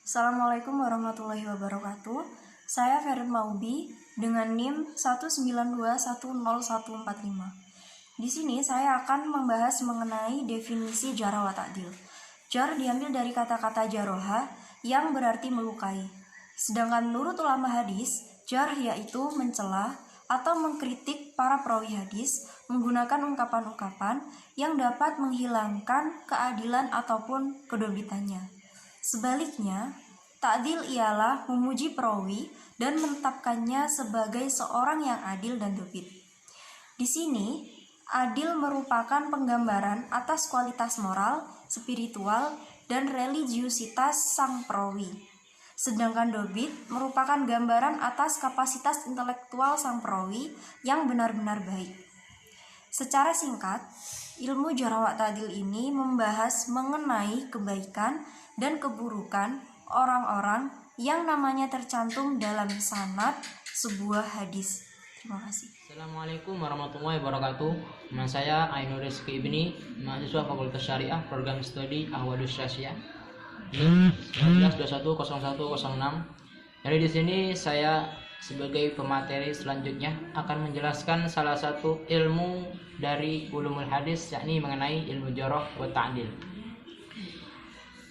Assalamualaikum warahmatullahi wabarakatuh. Saya Ferin Maubi dengan NIM 192101145. Di sini saya akan membahas mengenai definisi jarh wa ta'dil. Jarh diambil dari kata-kata jaroha yang berarti melukai. Sedangkan menurut ulama hadis, jarh yaitu mencela atau mengkritik para perawi hadis menggunakan ungkapan-ungkapan yang dapat menghilangkan keadilan ataupun kedobitannya. Sebaliknya, ta'dil ialah memuji perawi dan menetapkannya sebagai seorang yang adil dan dobit. Di sini, adil merupakan penggambaran atas kualitas moral, spiritual, dan religiusitas sang perawi. Sedangkan dobit merupakan gambaran atas kapasitas intelektual sang perawi yang benar-benar baik. Secara singkat, ilmu jarh wa ta'dil ini membahas mengenai kebaikan dan keburukan orang-orang yang namanya tercantum dalam sanad sebuah hadis. Terima kasih. Assalamualaikum warahmatullahi wabarakatuh. Nama saya Ainur Rizky Ibni, mahasiswa Fakultas Syariah, Program Studi Ahwadus Syariah. 19210106. Jadi di sini saya sebagai pemateri selanjutnya akan menjelaskan salah satu ilmu dari ulumul hadis, yakni mengenai ilmu jarh wa ta'dil.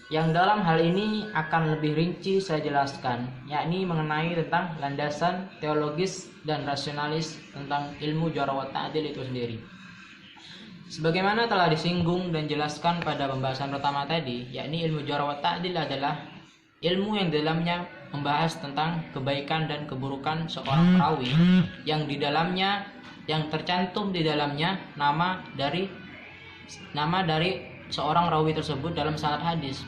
Yang dalam hal ini akan lebih rinci saya jelaskan, yakni mengenai tentang landasan teologis dan rasionalis tentang ilmu jarh wa ta'dil itu sendiri. Sebagaimana telah disinggung dan jelaskan pada pembahasan pertama tadi, yakni ilmu jarh wa ta'dil adalah ilmu yang dalamnya membahas tentang kebaikan dan keburukan seorang perawi yang di dalamnya, yang tercantum di dalamnya nama dari seorang rawi tersebut dalam sanad hadis.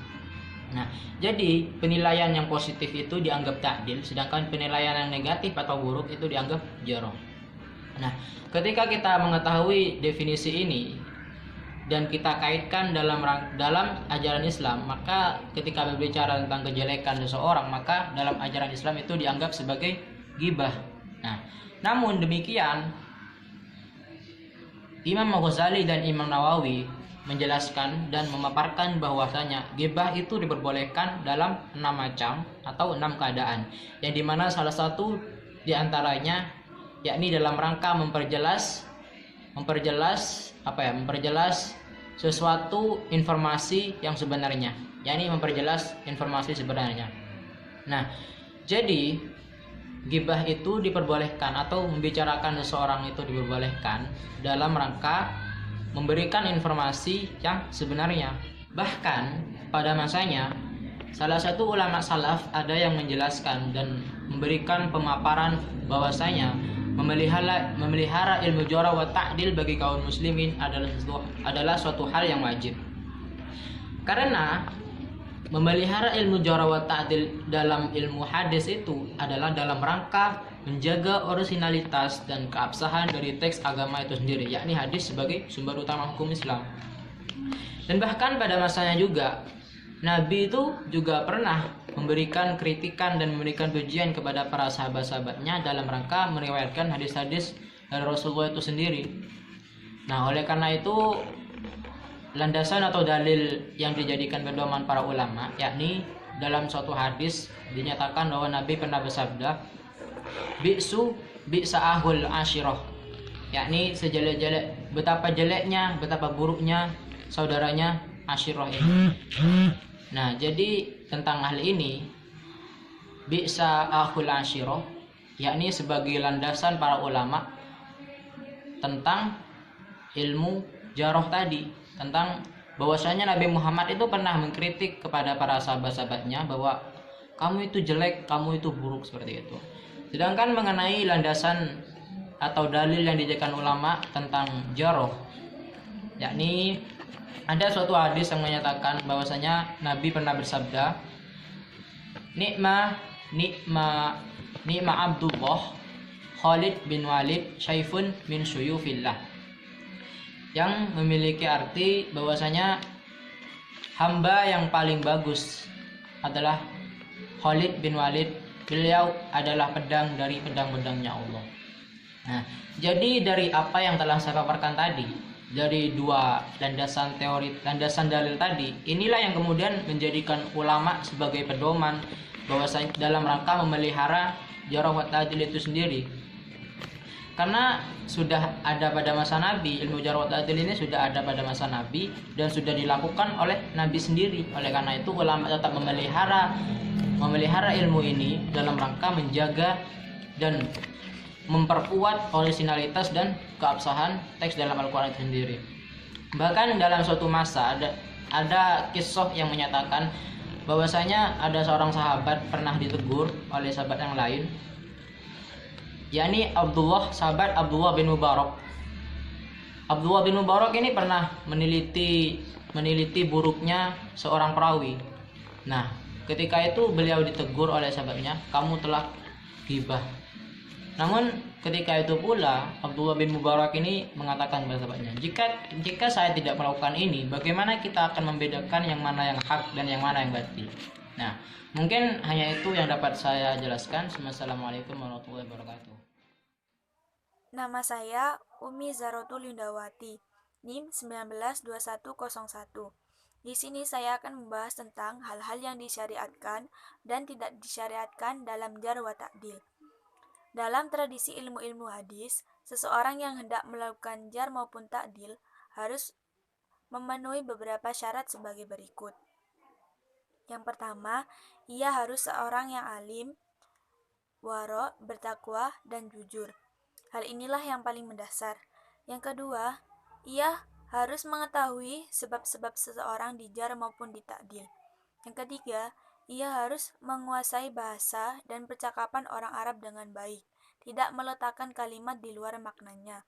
Nah, jadi penilaian yang positif itu dianggap ta'dil, sedangkan penilaian yang negatif atau buruk itu dianggap jarh. Nah, ketika kita mengetahui definisi ini dan kita kaitkan dalam ajaran Islam, maka ketika berbicara tentang kejelekan seseorang, maka dalam ajaran Islam itu dianggap sebagai ghibah. Nah, namun demikian Imam Ghazali dan Imam Nawawi menjelaskan dan memaparkan bahwasanya ghibah itu diperbolehkan dalam 6 macam atau 6 keadaan, yang dimana salah satu diantaranya yakni dalam rangka memperjelas sesuatu informasi yang sebenarnya, yakni memperjelas informasi sebenarnya. Nah, jadi ghibah itu diperbolehkan atau membicarakan seseorang itu diperbolehkan dalam rangka memberikan informasi yang sebenarnya. Bahkan pada masanya salah satu ulama salaf ada yang menjelaskan dan memberikan pemaparan bahwasanya memelihara ilmu jarh wa ta'dil bagi kaum muslimin adalah suatu hal yang wajib. Karena memelihara ilmu jarh wa ta'dil dalam ilmu hadis itu adalah dalam rangka menjaga orisinalitas dan keabsahan dari teks agama itu sendiri, yakni hadis sebagai sumber utama hukum Islam. Dan bahkan pada masanya juga Nabi itu juga pernah memberikan kritikan dan memberikan pujian kepada para sahabat-sahabatnya dalam rangka meriwayatkan hadis-hadis dari Rasulullah itu sendiri. Nah, oleh karena itu landasan atau dalil yang dijadikan pedoman para ulama, yakni dalam suatu hadis dinyatakan bahwa Nabi pernah bersabda, bi'sa ahul ashirah, yakni sejelek-jelek, betapa jeleknya, betapa buruknya saudaranya ashirah ini. Nah, jadi tentang hal ini, bi'sa ahul ashirah, yakni sebagai landasan para ulama tentang ilmu jarh tadi, tentang bahwasanya Nabi Muhammad itu pernah mengkritik kepada para sahabat-sahabatnya bahwa kamu itu jelek, kamu itu buruk, seperti itu. Sedangkan mengenai landasan atau dalil yang dijadikan ulama tentang jarh, yakni ada suatu hadis yang menyatakan bahwasanya Nabi pernah bersabda, Ni'ma Abdullah Khalid bin Walid syaifun min syuyufillah, yang memiliki arti bahwasanya hamba yang paling bagus adalah Khalid bin Walid, beliau adalah pedang dari pedang-pedangnya Allah. Nah, jadi dari apa yang telah saya paparkan tadi, dari dua landasan dalil tadi, inilah yang kemudian menjadikan ulama sebagai pedoman bahwasanya dalam rangka memelihara jarh wa ta'dil itu sendiri. Karena sudah ada pada masa Nabi, ilmu jarh wa ta'dil ini sudah ada pada masa Nabi dan sudah dilakukan oleh Nabi sendiri. Oleh karena itu ulama tetap memelihara ilmu ini dalam rangka menjaga dan memperkuat orisinalitas dan keabsahan teks dalam Al-Quran itu sendiri. Bahkan dalam suatu masa ada kisah yang menyatakan bahwasanya ada seorang sahabat pernah ditegur oleh sahabat yang lain, yakni sahabat Abdullah bin Mubarak. Abdullah bin Mubarak ini pernah meneliti buruknya seorang perawi. Nah, ketika itu beliau ditegur oleh sahabatnya, kamu telah ghibah. Namun ketika itu pula Abdullah bin Mubarak ini mengatakan kepada sahabatnya, jika saya tidak melakukan ini, bagaimana kita akan membedakan yang mana yang hak dan yang mana yang batil? Nah, mungkin hanya itu yang dapat saya jelaskan. Wassalamualaikum warahmatullahi wabarakatuh. Nama saya Umi Zarotul Lindawati, NIM 192101. Di sini saya akan membahas tentang hal-hal yang disyariatkan dan tidak disyariatkan dalam jarh wa ta'dil. Dalam tradisi ilmu-ilmu hadis, seseorang yang hendak melakukan jarh maupun ta'dil harus memenuhi beberapa syarat sebagai berikut. Yang pertama, ia harus seorang yang alim, waro, bertakwa, dan jujur. Hal inilah yang paling mendasar. Yang kedua, ia harus mengetahui sebab-sebab seseorang di jarh maupun di ta'dil. Yang ketiga, ia harus menguasai bahasa dan percakapan orang Arab dengan baik, tidak meletakkan kalimat di luar maknanya.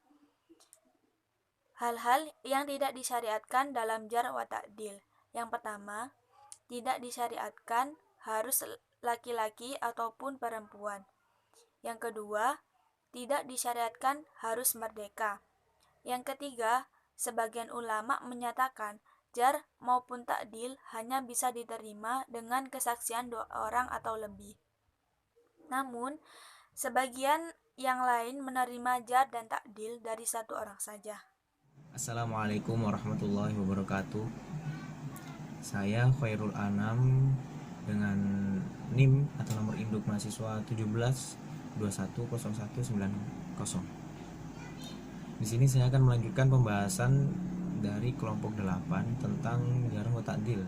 Hal-hal yang tidak disyariatkan dalam jarh wa ta'dil. Yang pertama, tidak disyariatkan harus laki-laki ataupun perempuan. Yang kedua, tidak disyariatkan harus merdeka. Yang ketiga, sebagian ulama menyatakan jarh maupun ta'dil hanya bisa diterima dengan kesaksian 2 orang atau lebih. Namun, sebagian yang lain menerima jarh dan ta'dil dari 1 orang saja. Assalamualaikum warahmatullahi wabarakatuh. Saya Khairul Anam dengan NIM atau nomor induk mahasiswa 17210190. Di sini saya akan melanjutkan pembahasan dari kelompok 8 tentang jarh wa ta'dil.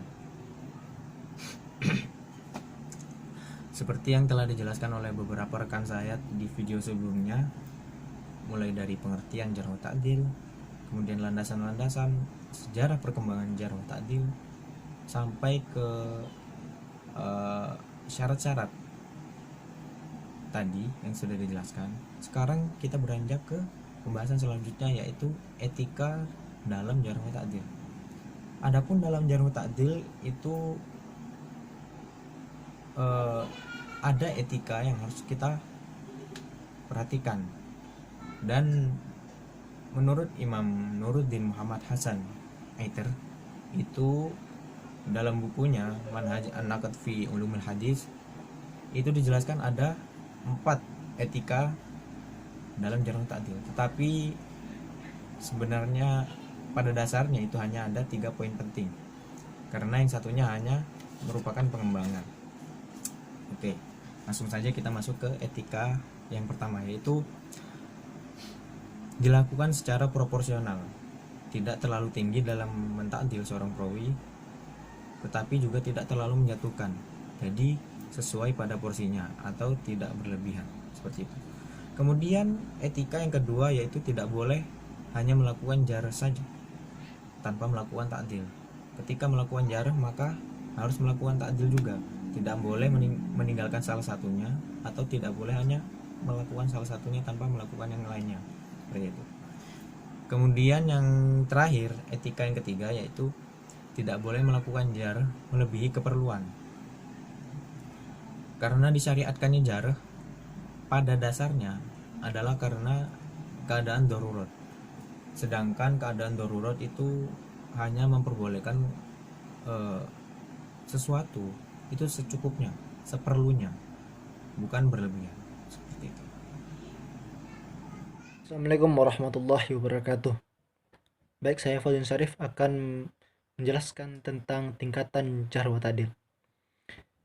Seperti yang telah dijelaskan oleh beberapa rekan saya di video sebelumnya, mulai dari pengertian jarh wa ta'dil, kemudian landasan-landasan sejarah perkembangan jarh wa ta'dil, sampai ke syarat-syarat tadi yang sudah dijelaskan. Sekarang kita beranjak ke pembahasan selanjutnya, yaitu etika dalam jarh wa ta'dil. Adapun dalam jarh wa ta'dil itu ada etika yang harus kita perhatikan, dan menurut Imam Nuruddin Muhammad Hasan Aiter itu dalam bukunya Manhaj An-Naqd fi Ulumul Hadis itu dijelaskan ada 4 etika dalam jarh wa ta'dil, tetapi sebenarnya pada dasarnya itu hanya ada 3 poin penting, karena yang satunya hanya merupakan pengembangan. Oke, langsung saja kita masuk ke etika yang pertama, yaitu dilakukan secara proporsional, tidak terlalu tinggi dalam mentakdil seorang perawi, tetapi juga tidak terlalu menjatuhkan, jadi sesuai pada porsinya atau tidak berlebihan, seperti itu. Kemudian etika yang kedua yaitu tidak boleh hanya melakukan jarh saja tanpa melakukan ta'dil. Ketika melakukan jarh maka harus melakukan ta'dil juga. Tidak boleh meninggalkan salah satunya, atau tidak boleh hanya melakukan salah satunya tanpa melakukan yang lainnya. Seperti itu. Kemudian yang terakhir, etika yang ketiga yaitu tidak boleh melakukan jarh melebihi keperluan. Karena disyariatkannya jarh pada dasarnya adalah karena keadaan darurat. Sedangkan keadaan darurat itu hanya memperbolehkan sesuatu itu secukupnya, seperlunya, bukan berlebihan. Seperti itu. Assalamualaikum warahmatullahi wabarakatuh. Baik, saya Fauzin Syarif akan menjelaskan tentang tingkatan jarh wa ta'dil.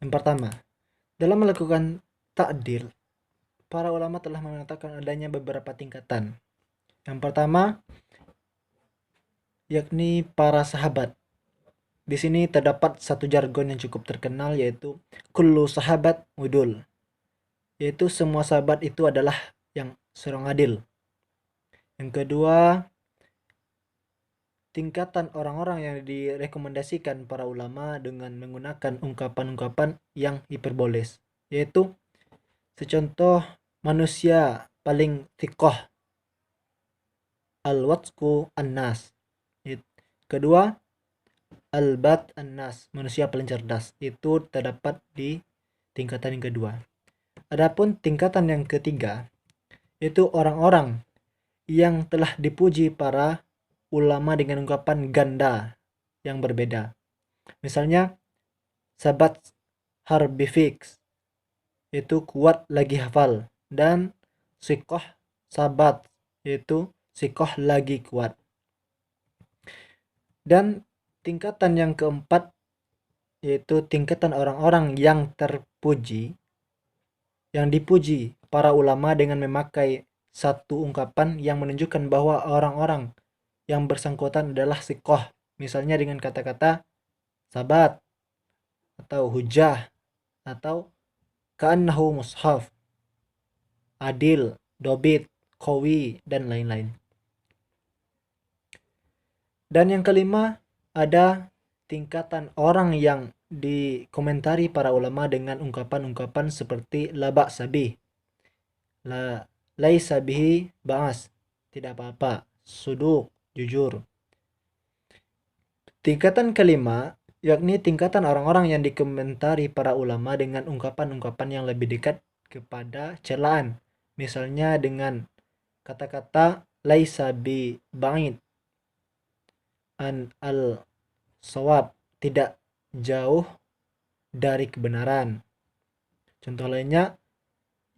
Yang pertama, dalam melakukan ta'dil, para ulama telah mengatakan adanya beberapa tingkatan. Yang pertama, yakni para sahabat. Di sini terdapat satu jargon yang cukup terkenal, yaitu kullu sahabat udul, yaitu semua sahabat itu adalah yang seorang adil. Yang kedua, tingkatan orang-orang yang direkomendasikan para ulama dengan menggunakan ungkapan-ungkapan yang hiperboles, yaitu secontoh manusia paling thiqah al-watqu an-nas. Kedua, al-bat an-nas, manusia paling cerdas. Itu terdapat di tingkatan yang kedua. Adapun tingkatan yang ketiga, yaitu orang-orang yang telah dipuji para ulama dengan ungkapan ganda yang berbeda. Misalnya sahabat harbi fix, yaitu kuat lagi hafal, dan sikoh sabat, yaitu sikoh lagi kuat. Dan tingkatan yang keempat, yaitu tingkatan orang-orang yang terpuji, yang dipuji para ulama dengan memakai satu ungkapan yang menunjukkan bahwa orang-orang yang bersangkutan adalah sikoh, misalnya dengan kata-kata sabat atau hujah atau ka'annahu mushaf, adil, dobit, qawi, dan lain-lain. Dan yang kelima, ada tingkatan orang yang dikomentari para ulama dengan ungkapan-ungkapan seperti la ba'sa bih, la laisa bihi ba'as, tidak apa-apa, suduq, jujur. Tingkatan kelima, yakni tingkatan orang-orang yang dikomentari para ulama dengan ungkapan-ungkapan yang lebih dekat kepada celaan, misalnya dengan kata-kata laisa bi ba'id an al sawab, tidak jauh dari kebenaran. Contoh lainnya,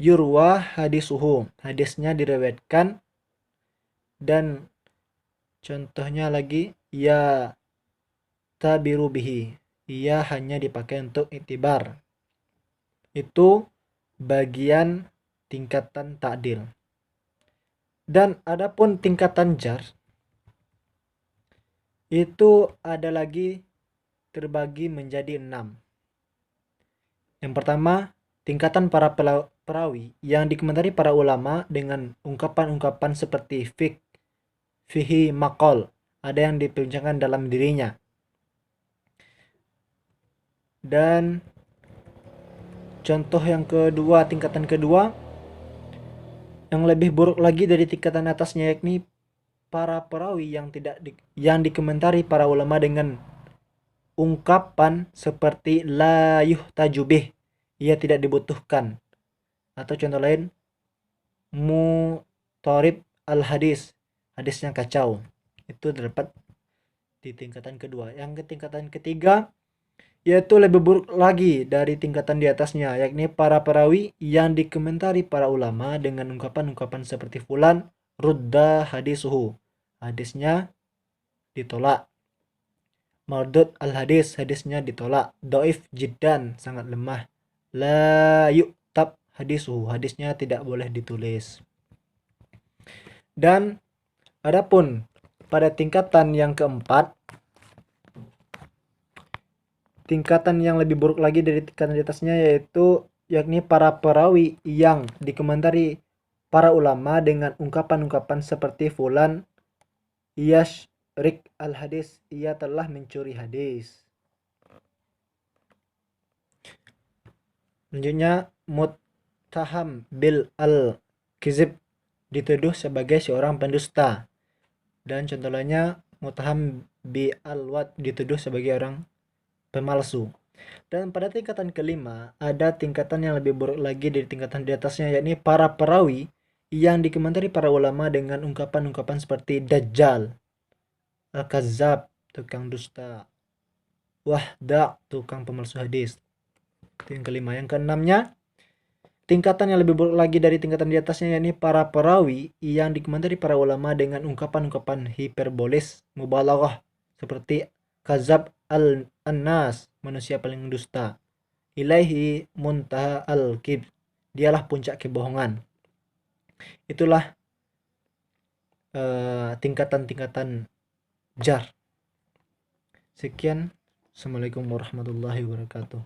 yurwa hadisuhu, hadisnya diriwayatkan. Dan contohnya lagi, ya tabiru bihi, ia hanya dipakai untuk iktibar. Itu bagian tingkatan ta'dil. Dan adapun tingkatan jar, itu ada lagi terbagi menjadi 6. Yang pertama, tingkatan para perawi yang dikomentari para ulama dengan ungkapan-ungkapan seperti fihi maqal, ada yang diperbincangkan dalam dirinya. Dan contoh yang kedua, tingkatan kedua yang lebih buruk lagi dari tingkatan atasnya, yakni para perawi yang dikomentari para ulama dengan ungkapan seperti la yuhtaju bih, ia tidak dibutuhkan. Atau contoh lain, mutarib al hadis, hadisnya kacau. Itu terdapat di tingkatan kedua. Yang ke tingkatan ketiga, yaitu lebih buruk lagi dari tingkatan di atasnya, yakni para perawi yang dikomentari para ulama dengan ungkapan-ungkapan seperti fulan rudda hadisuhu, hadisnya ditolak. Mardud al hadis, hadisnya ditolak. Doif jiddan, sangat lemah. La yu'tab hadisuhu, hadisnya tidak boleh ditulis. Dan adapun pada tingkatan yang keempat, tingkatan yang lebih buruk lagi dari tingkatan di atasnya, yaitu yakni para perawi yang dikomentari para ulama dengan ungkapan-ungkapan seperti fulan yashrik al hadis, ia telah mencuri hadis. Selanjutnya, muttaham bil al kizib, dituduh sebagai seorang pendusta. Dan contoh lainnya, muttaham bi al wad, dituduh sebagai orang pemalsu. Dan pada tingkatan kelima, ada tingkatan yang lebih buruk lagi dari tingkatan di atasnya, yakni para perawi yang dikomentari para ulama dengan ungkapan-ungkapan seperti dajjal, al-kazzab, tukang dusta, wahda, tukang pemalsu hadis. Itu yang kelima. Yang keenamnya, tingkatan yang lebih buruk lagi dari tingkatan di atasnya, yakni para perawi yang dikomentari para ulama dengan ungkapan-ungkapan hiperboles mubalaghah seperti kazab al-annas, manusia paling dusta, ilaihi muntaha al-kib, dialah puncak kebohongan. Itulah tingkatan-tingkatan jar. Sekian, assalamualaikum warahmatullahi wabarakatuh.